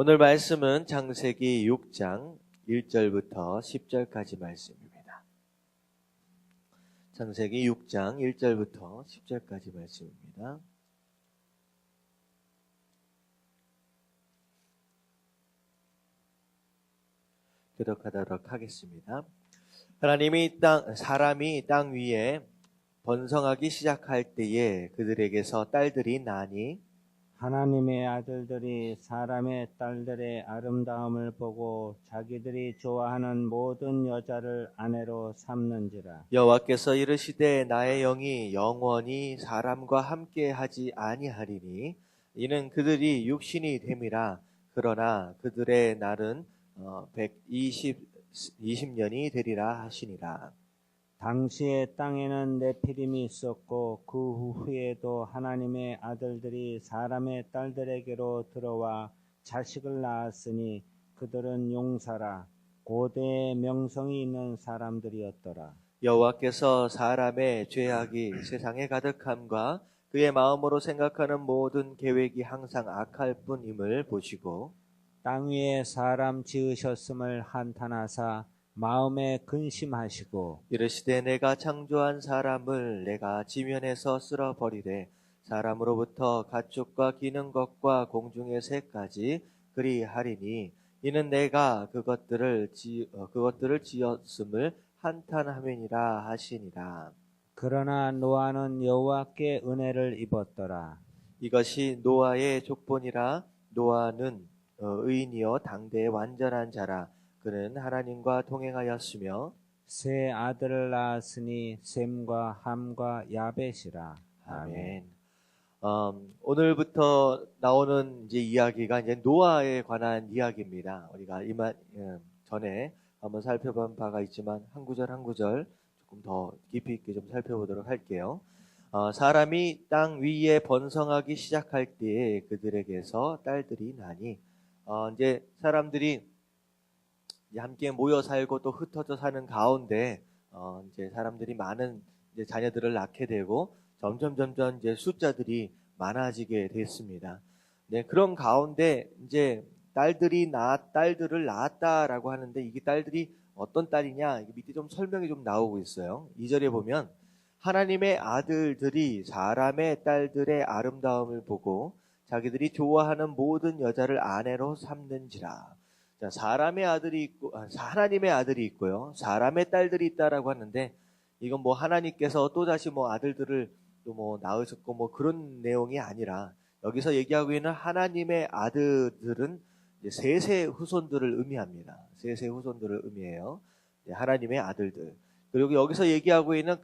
오늘 말씀은 창세기 6장 1절부터 10절까지 말씀입니다. 창세기 6장 1절부터 10절까지 말씀입니다. 교독하도록 하겠습니다. 사람이 땅 위에 번성하기 시작할 때에 그들에게서 딸들이 나니 하나님의 아들들이 사람의 딸들의 아름다움을 보고 자기들이 좋아하는 모든 여자를 아내로 삼는지라. 여호와께서 이르시되 나의 영이 영원히 사람과 함께하지 아니하리니 이는 그들이 육신이 됨이라. 그러나 그들의 날은 120년이 되리라 하시니라. 당시에 땅에는 네피림이 있었고 그 후에도 하나님의 아들들이 사람의 딸들에게로 들어와 자식을 낳았으니 그들은 용사라 고대의 명성이 있는 사람들이었더라. 여호와께서 사람의 죄악이 세상에 가득함과 그의 마음으로 생각하는 모든 계획이 항상 악할 뿐임을 보시고 땅 위에 사람 지으셨음을 한탄하사 마음에 근심하시고 이르시되 내가 창조한 사람을 내가 지면에서 쓸어버리되 사람으로부터 가축과 기는 것과 공중의 새까지 그리하리니 이는 내가 그것들을 지었음을 한탄하매니라 하시니라. 그러나 노아는 여호와께 은혜를 입었더라. 이것이 노아의 족본이라. 노아는 의인이요 당대의 완전한 자라. 그는 하나님과 동행하였으며 세 아들을 낳았으니 셈과 함과 야벳이라. 아멘. 오늘부터 나오는 이제 이야기가 이제 노아에 관한 이야기입니다. 우리가 전에 한번 살펴본 바가 있지만 한 구절 한 구절 조금 더 깊이 있게 좀 살펴보도록 할게요. 사람이 땅 위에 번성하기 시작할 때에 그들에게서 딸들이 나니 이제 사람들이 이제 함께 모여 살고 또 흩어져 사는 가운데 이제 사람들이 많은 이제 자녀들을 낳게 되고 점점 이제 숫자들이 많아지게 됐습니다. 네, 그런 가운데 이제 딸들을 낳았다라고 하는데 이게 딸들이 어떤 딸이냐? 이게 밑에 좀 설명이 좀 나오고 있어요. 2절에 보면 하나님의 아들들이 사람의 딸들의 아름다움을 보고 자기들이 좋아하는 모든 여자를 아내로 삼는지라. 자, 사람의 아들이 있고 하나님의 아들이 있고요. 사람의 딸들이 있다라고 하는데 이건 뭐 하나님께서 또 다시 뭐 아들들을 또 뭐 낳으셨고 뭐 그런 내용이 아니라 여기서 얘기하고 있는 하나님의 아들들은 이제 셋의 후손들을 의미합니다. 셋의 후손들을 의미해요. 하나님의 아들들. 그리고 여기서 얘기하고 있는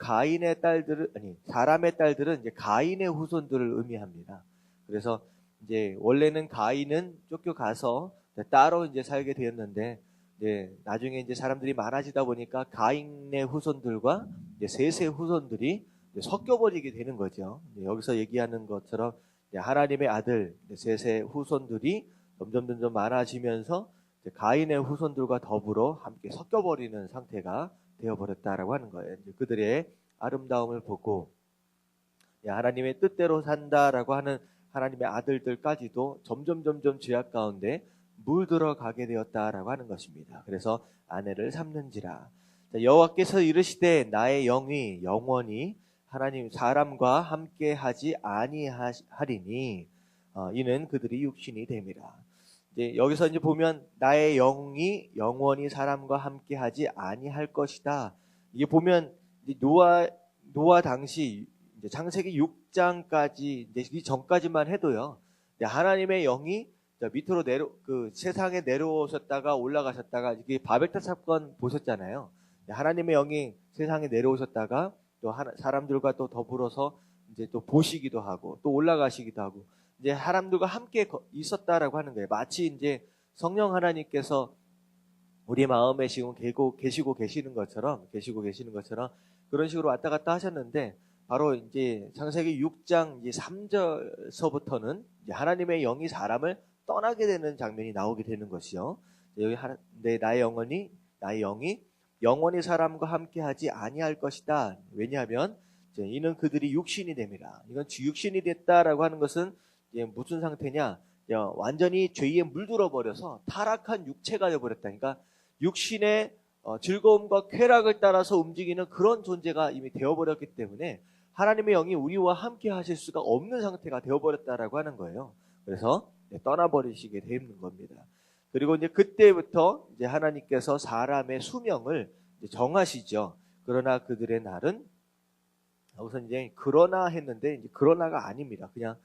사람의 딸들은 이제 가인의 후손들을 의미합니다. 그래서 이제 원래는 가인은 쫓겨가서 따로 이제 살게 되었는데 이제 나중에 이제 사람들이 많아지다 보니까 가인의 후손들과 이제 셋의 후손들이 이제 섞여버리게 되는 거죠. 여기서 얘기하는 것처럼 이제 하나님의 아들 셋의 후손들이 점점 많아지면서 이제 가인의 후손들과 더불어 함께 섞여버리는 상태가 되어버렸다라고 하는 거예요. 이제 그들의 아름다움을 보고 하나님의 뜻대로 산다라고 하는 하나님의 아들들까지도 점점 죄악 가운데 물들어가게 되었다라고 하는 것입니다. 그래서 아내를 삼는지라. 여호와께서 이르시되 나의 영이 영원히 하나님 사람과 함께하지 아니하리니 이는 그들이 육신이 됨이라. 이제 여기서 이제 보면 나의 영이 영원히 사람과 함께하지 아니할 것이다. 이게 보면 이제 노아 당시 이제 창세기 6장까지 이제 이 전까지만 해도요. 하나님의 영이 밑으로 세상에 내려오셨다가 올라가셨다가 이게 바벨탑 사건 보셨잖아요. 하나님의 영이 세상에 내려오셨다가 또 사람들과 또 더불어서 이제 또 보시기도 하고 또 올라가시기도 하고 이제 사람들과 함께 있었다라고 하는 거예요. 마치 이제 성령 하나님께서 우리 마음에 지금 계시고 계시는 것처럼 그런 식으로 왔다 갔다 하셨는데 바로 이제 창세기 6장 이제 3절서부터는 이제 하나님의 영이 사람을 떠나게 되는 장면이 나오게 되는 것이요. 여기 나의 영이 영원히 사람과 함께하지 아니할 것이다. 왜냐하면 이는 그들이 육신이 됨이라. 이건 육신이 됐다라고 하는 것은 무슨 상태냐? 완전히 죄에 물들어 버려서 타락한 육체가 되어버렸다. 그러니까 육신의 즐거움과 쾌락을 따라서 움직이는 그런 존재가 이미 되어버렸기 때문에 하나님의 영이 우리와 함께 하실 수가 없는 상태가 되어버렸다라고 하는 거예요. 그래서 떠나버리시게 되는 겁니다. 그리고 이제 그때부터 이제 하나님께서 사람의 수명을 이제 정하시죠. 그러나 그들의 날은 여기서 이제 그러나 했는데 이제 그러나가 아닙니다. 그냥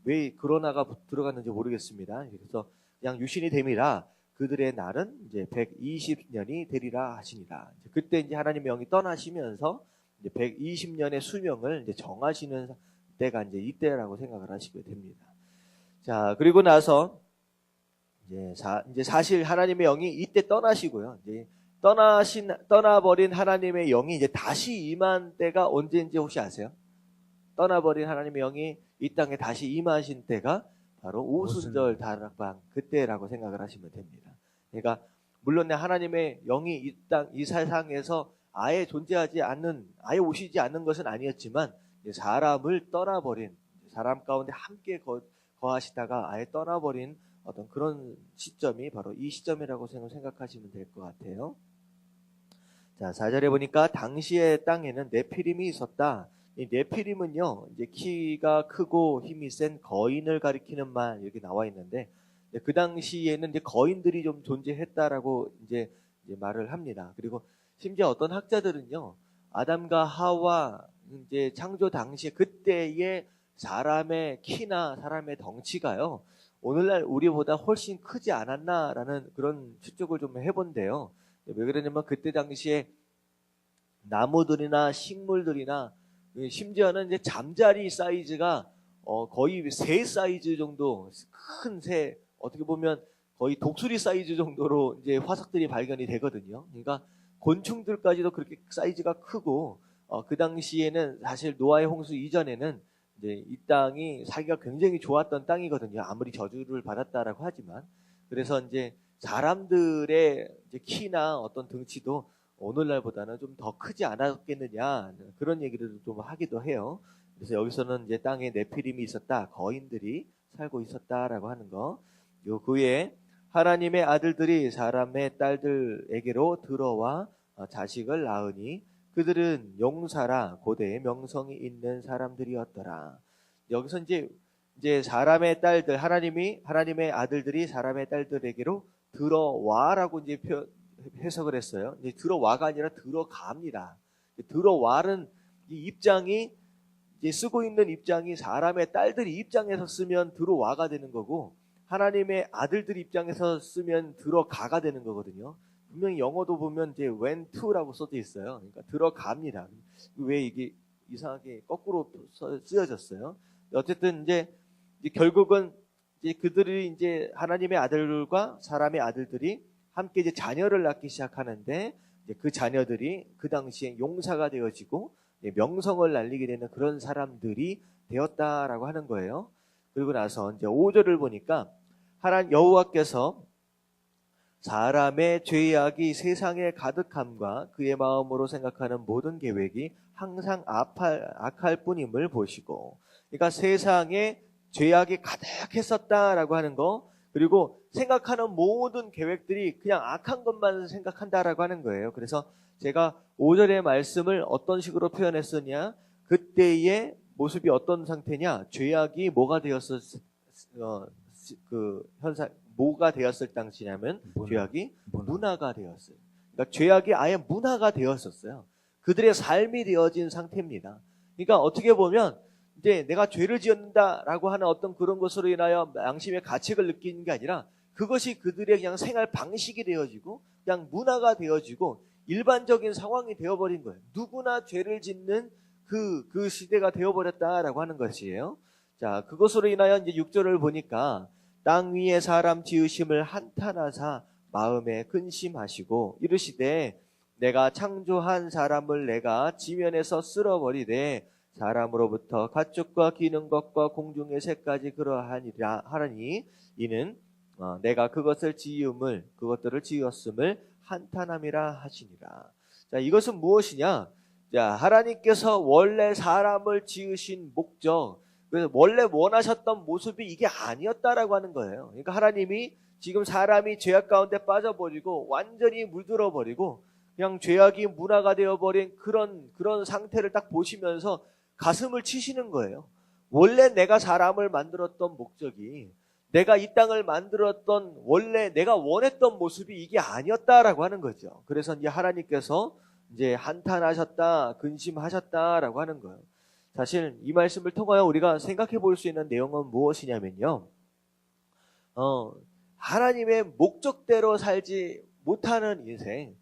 왜 그러나가 들어갔는지 모르겠습니다. 그래서 그냥 유신이 됨이라 그들의 날은 이제 120년이 되리라 하시니라. 그때 이제 하나님의 영이 떠나시면서 이제 120년의 수명을 이제 정하시는 때가 이제 이때라고 생각을 하시게 됩니다. 자, 그리고 나서 이제 사실 하나님의 영이 이때 떠나시고요. 이제 떠나버린 하나님의 영이 이제 다시 임한 때가 언제인지 혹시 아세요? 떠나버린 하나님의 영이 이 땅에 다시 임하신 때가 바로 오순절 다락방 그때라고 생각을 하시면 됩니다. 그러니까 물론 하나님의 영이 이 세상에서 아예 존재하지 않는, 아예 오시지 않는 것은 아니었지만 사람을 떠나버린, 사람 가운데 함께 거하시다가 아예 떠나버린 어떤 그런 시점이 바로 이 시점이라고 생각하시면 될 것 같아요. 자, 4절에 보니까 당시의 땅에는 네피림이 있었다. 이 네피림은요, 이제 키가 크고 힘이 센 거인을 가리키는 말 이렇게 나와 있는데, 그 당시에는 이제 거인들이 좀 존재했다라고 이제 말을 합니다. 그리고 심지어 어떤 학자들은요, 아담과 하와 이제 창조 당시에 그때의 사람의 키나 사람의 덩치가요, 오늘날 우리보다 훨씬 크지 않았나라는 그런 추측을 좀 해본대요. 왜 그러냐면 그때 당시에 나무들이나 식물들이나 심지어는 이제 잠자리 사이즈가 거의 새 사이즈 정도, 큰 새, 어떻게 보면 거의 독수리 사이즈 정도로 이제 화석들이 발견이 되거든요. 그러니까 곤충들까지도 그렇게 사이즈가 크고, 그 당시에는 사실 노아의 홍수 이전에는 이제 이 땅이 살기가 굉장히 좋았던 땅이거든요. 아무리 저주를 받았다라고 하지만. 그래서 이제 사람들의 이제 키나 어떤 등치도 오늘날보다는 좀 더 크지 않았겠느냐, 그런 얘기를 좀 하기도 해요. 그래서 여기서는 이제 땅에 네피림이 있었다, 거인들이 살고 있었다라고 하는 거. 그 외에 하나님의 아들들이 사람의 딸들에게로 들어와 자식을 낳으니 그들은 용사라 고대의 명성이 있는 사람들이었더라. 여기서 이제 사람의 딸들, 하나님의 아들들이 사람의 딸들에게로 들어와라고 이제 해석을 했어요. 이제 들어와가 아니라 들어갑니다. 들어와는 이 입장이 이제 쓰고 있는 입장이 사람의 딸들이 입장에서 쓰면 들어와가 되는 거고, 하나님의 아들들 입장에서 쓰면 들어가가 되는 거거든요. 분명히 영어도 보면 이제 went to라고 써져 있어요. 그러니까 들어갑니다. 왜 이게 이상하게 거꾸로 쓰여졌어요? 어쨌든 이제 결국은 이제 그들이 이제 하나님의 아들과 사람의 아들들이 함께 이제 자녀를 낳기 시작하는데, 이제 그 자녀들이 그 당시에 용사가 되어지고 명성을 날리게 되는 그런 사람들이 되었다라고 하는 거예요. 그리고 나서 이제 5절을 보니까 여호와께서 사람의 죄악이 세상에 가득함과 그의 마음으로 생각하는 모든 계획이 항상 악할 뿐임을 보시고, 그러니까 세상에 죄악이 가득했었다라고 하는 거, 그리고 생각하는 모든 계획들이 그냥 악한 것만 생각한다라고 하는 거예요. 그래서 제가 5절의 말씀을 어떤 식으로 표현했었냐, 그때의 모습이 어떤 상태냐, 죄악이 뭐가 되었을 뭐가 되었을 당시냐면 죄악이 문화가 되었어요. 그러니까 죄악이 아예 문화가 되었었어요. 그들의 삶이 되어진 상태입니다. 그러니까 어떻게 보면 이제 내가 죄를 지었다라고 하는 어떤 그런 것으로 인하여 양심의 가책을 느끼는 게 아니라 그것이 그들의 그냥 생활 방식이 되어지고 그냥 문화가 되어지고 일반적인 상황이 되어버린 거예요. 누구나 죄를 짓는 그 시대가 되어버렸다라고 하는 것이에요. 자, 그것으로 인하여 이제 6절을 보니까 땅 위에 사람 지으심을 한탄하사 마음에 근심하시고 이르시되 내가 창조한 사람을 내가 지면에서 쓸어버리되 사람으로부터 가축과 기는 것과 공중의 새까지 그러하니라 하니 이는 내가 그것들을 지었음을 한탄함이라 하시니라. 자, 이것은 무엇이냐? 자, 하나님께서 원래 사람을 지으신 목적, 그래서 원래 원하셨던 모습이 이게 아니었다라고 하는 거예요. 그러니까 하나님이 지금 사람이 죄악 가운데 빠져버리고 완전히 물들어버리고 그냥 죄악이 문화가 되어버린 그런 상태를 딱 보시면서 가슴을 치시는 거예요. 원래 내가 사람을 만들었던 목적이, 내가 이 땅을 만들었던 원래 내가 원했던 모습이 이게 아니었다라고 하는 거죠. 그래서 이제 하나님께서 이제 한탄하셨다, 근심하셨다라고 하는 거예요. 사실 이 말씀을 통하여 우리가 생각해 볼 수 있는 내용은 무엇이냐면요. 하나님의 목적대로 살지 못하는 인생,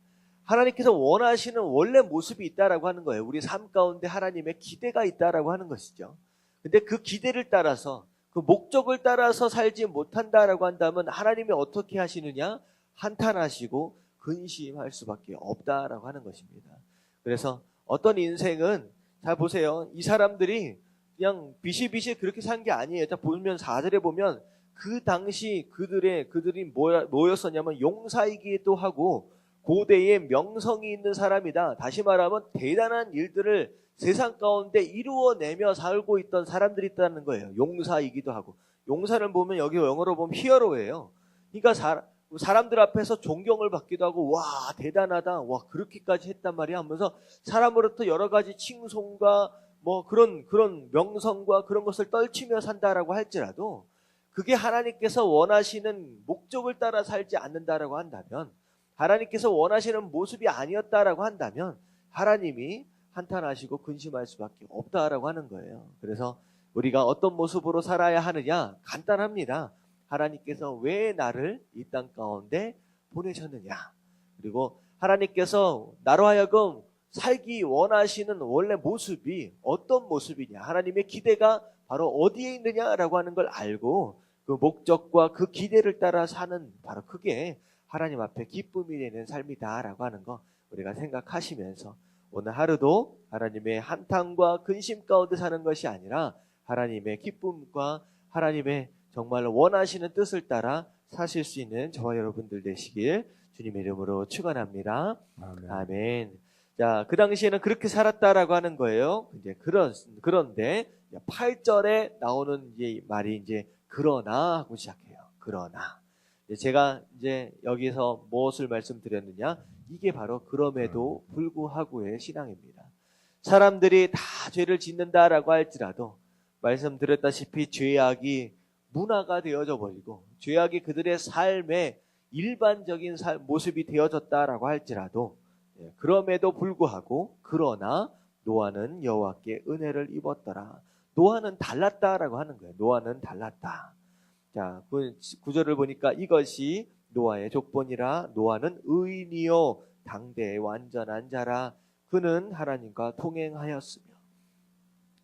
하나님께서 원하시는 원래 모습이 있다라고 하는 거예요. 우리 삶 가운데 하나님의 기대가 있다라고 하는 것이죠. 근데 그 기대를 따라서, 그 목적을 따라서 살지 못한다라고 한다면 하나님이 어떻게 하시느냐? 한탄하시고 근심할 수밖에 없다라고 하는 것입니다. 그래서 어떤 인생은, 잘 보세요. 이 사람들이 그냥 비실비실 그렇게 산 게 아니에요. 자, 보면 4절에 보면 그 당시 그들이 뭐였었냐면 용사이기도 하고 고대의 명성이 있는 사람이다. 다시 말하면 대단한 일들을 세상 가운데 이루어내며 살고 있던 사람들이 있다는 거예요. 용사이기도 하고. 용사를 보면 여기 영어로 보면 히어로예요. 그러니까 사람들 앞에서 존경을 받기도 하고, 와 대단하다, 와 그렇게까지 했단 말이야 하면서 사람으로부터 여러 가지 칭송과 뭐 그런 명성과 그런 것을 떨치며 산다라고 할지라도 그게 하나님께서 원하시는 목적을 따라 살지 않는다라고 한다면, 하나님께서 원하시는 모습이 아니었다라고 한다면 하나님이 한탄하시고 근심할 수밖에 없다라고 하는 거예요. 그래서 우리가 어떤 모습으로 살아야 하느냐? 간단합니다. 하나님께서 왜 나를 이 땅 가운데 보내셨느냐? 그리고 하나님께서 나로 하여금 살기 원하시는 원래 모습이 어떤 모습이냐? 하나님의 기대가 바로 어디에 있느냐라고 하는 걸 알고 그 목적과 그 기대를 따라 사는, 바로 그게 하나님 앞에 기쁨이 되는 삶이다라고 하는 거 우리가 생각하시면서 오늘 하루도 하나님의 한탄과 근심 가운데 사는 것이 아니라 하나님의 기쁨과 하나님의 정말 원하시는 뜻을 따라 사실 수 있는 저와 여러분들 되시길 주님의 이름으로 축원합니다. 아멘. 아멘. 자, 그 당시에는 그렇게 살았다라고 하는 거예요. 이제 그런데 8절에 나오는 이제 말이 이제 그러나 하고 시작해요. 그러나. 제가 이제 여기서 무엇을 말씀드렸느냐? 이게 바로 그럼에도 불구하고의 신앙입니다. 사람들이 다 죄를 짓는다라고 할지라도 말씀드렸다시피 죄악이 문화가 되어져 버리고 죄악이 그들의 삶의 일반적인 모습이 되어졌다라고 할지라도 그럼에도 불구하고 그러나 노아는 여호와께 은혜를 입었더라. 노아는 달랐다라고 하는 거예요. 노아는 달랐다. 자, 9절을 보니까 이것이 노아의 족본이라. 노아는 의인이요 당대의 완전한 자라. 그는 하나님과 동행하였으며.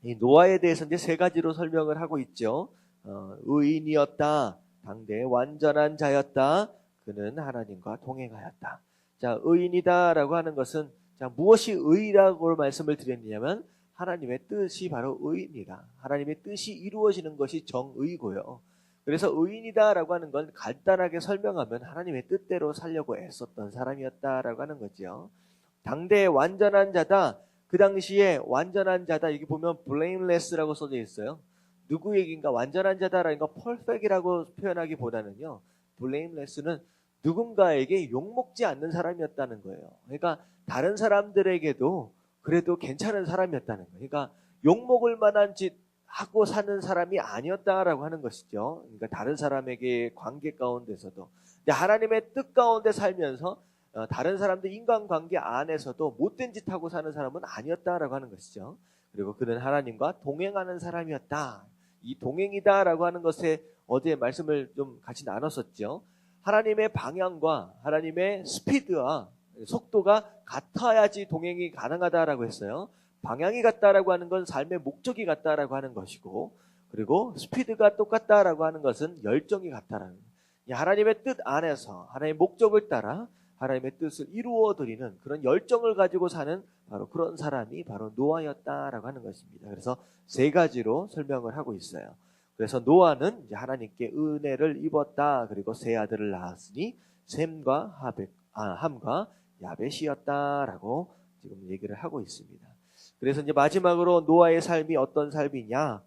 이 노아에 대해서 이제 세 가지로 설명을 하고 있죠. 의인이었다, 당대의 완전한 자였다, 그는 하나님과 동행하였다. 자, 의인이다라고 하는 것은, 자, 무엇이 의라고 말씀을 드렸냐면 하나님의 뜻이 바로 의입니다. 하나님의 뜻이 이루어지는 것이 정의고요. 그래서 의인이다라고 하는 건 간단하게 설명하면 하나님의 뜻대로 살려고 애썼던 사람이었다라고 하는 거죠. 당대의 완전한 자다. 그 당시에 완전한 자다. 여기 보면 blameless라고 써져 있어요. 누구 얘기인가? 완전한 자다라는 거 perfect이라고 표현하기보다는요, blameless는 누군가에게 욕먹지 않는 사람이었다는 거예요. 그러니까 다른 사람들에게도 그래도 괜찮은 사람이었다는 거예요. 그러니까 욕먹을 만한 짓 하고 사는 사람이 아니었다라고 하는 것이죠. 그러니까 다른 사람에게 관계 가운데서도, 하나님의 뜻 가운데 살면서 다른 사람들 인간관계 안에서도 못된 짓 하고 사는 사람은 아니었다라고 하는 것이죠. 그리고 그는 하나님과 동행하는 사람이었다. 이 동행이다라고 하는 것에 어제 말씀을 좀 같이 나눴었죠. 하나님의 방향과 하나님의 스피드와 속도가 같아야지 동행이 가능하다라고 했어요. 방향이 같다라고 하는 건 삶의 목적이 같다라고 하는 것이고, 그리고 스피드가 똑같다라고 하는 것은 열정이 같다라는 거예요. 하나님의 뜻 안에서 하나님의 목적을 따라 하나님의 뜻을 이루어드리는 그런 열정을 가지고 사는 바로 그런 사람이 바로 노아였다라고 하는 것입니다. 그래서 세 가지로 설명을 하고 있어요. 그래서 노아는 이제 하나님께 은혜를 입었다. 그리고 세 아들을 낳았으니 셈과 함과 야벳이었다라고 지금 얘기를 하고 있습니다. 그래서 이제 마지막으로 노아의 삶이 어떤 삶이냐?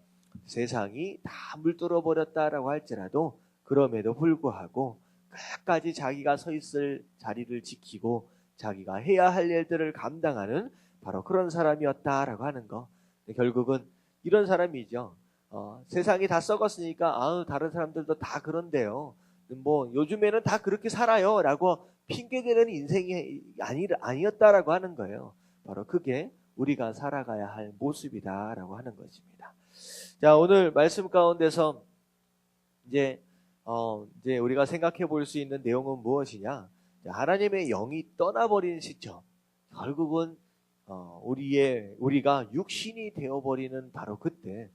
세상이 다 물들어 버렸다라고 할지라도 그럼에도 불구하고 끝까지 자기가 서 있을 자리를 지키고 자기가 해야 할 일들을 감당하는 바로 그런 사람이었다라고 하는 거. 결국은 이런 사람이죠. 세상이 다 썩었으니까 다른 사람들도 다 그런데요. 뭐 요즘에는 다 그렇게 살아요라고 핑계대는 인생이 아니었다라고 하는 거예요. 바로 그게 우리가 살아가야 할 모습이다라고 하는 것입니다. 자, 오늘 말씀 가운데서 이제 우리가 생각해 볼 수 있는 내용은 무엇이냐? 하나님의 영이 떠나버린 시점. 결국은 우리가 육신이 되어버리는 바로 그때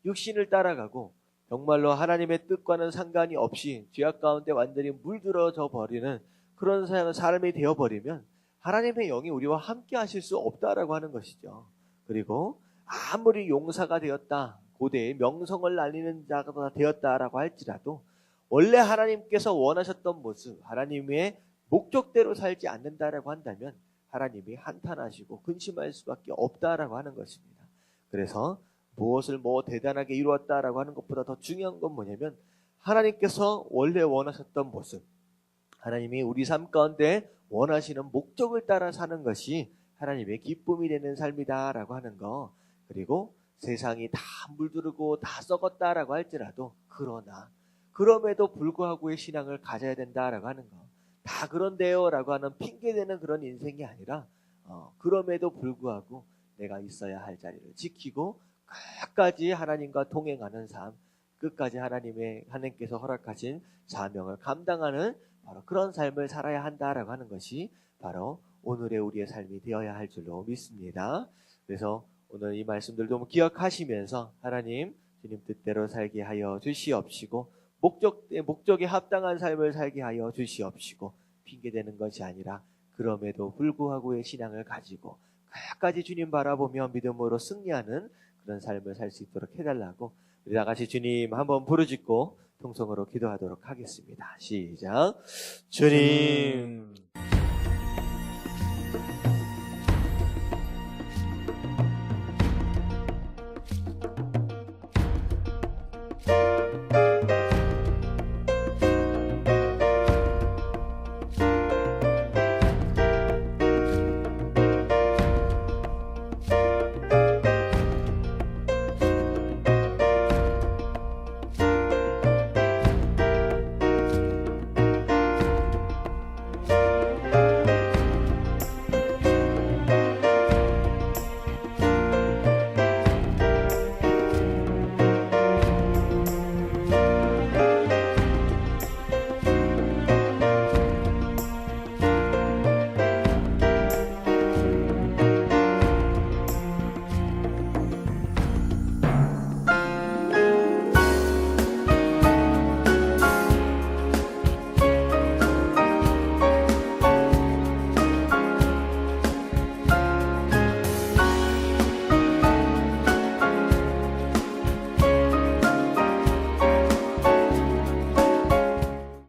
육신을 따라가고 정말로 하나님의 뜻과는 상관이 없이 죄악 가운데 완전히 물들어져 버리는 그런 사람이 되어버리면 하나님의 영이 우리와 함께 하실 수 없다라고 하는 것이죠. 그리고 아무리 용사가 되었다, 고대의 명성을 날리는 자가 되었다라고 할지라도 원래 하나님께서 원하셨던 모습, 하나님의 목적대로 살지 않는다라고 한다면 하나님이 한탄하시고 근심할 수밖에 없다라고 하는 것입니다. 그래서 무엇을 대단하게 이루었다라고 하는 것보다 더 중요한 건 뭐냐면 하나님께서 원래 원하셨던 모습, 하나님이 우리 삶 가운데 원하시는 목적을 따라 사는 것이 하나님의 기쁨이 되는 삶이다라고 하는 거. 그리고 세상이 다 물들고 다 썩었다라고 할지라도 그러나 그럼에도 불구하고의 신앙을 가져야 된다라고 하는 거. 다 그런데요라고 하는 핑계대는 그런 인생이 아니라 그럼에도 불구하고 내가 있어야 할 자리를 지키고 끝까지 하나님과 동행하는 삶, 끝까지 하나님께서 허락하신 사명을 감당하는 바로 그런 삶을 살아야 한다라고 하는 것이 바로 오늘의 우리의 삶이 되어야 할 줄로 믿습니다. 그래서 오늘 이 말씀들 좀 기억하시면서 하나님, 주님 뜻대로 살게 하여 주시옵시고 목적에 합당한 삶을 살게 하여 주시옵시고 핑계대는 것이 아니라 그럼에도 불구하고의 신앙을 가지고 끝까지 주님 바라보며 믿음으로 승리하는 그런 삶을 살 수 있도록 해달라고 우리 다 같이 주님 한번 부르짖고 통성으로 기도하도록 하겠습니다. 시작. 주님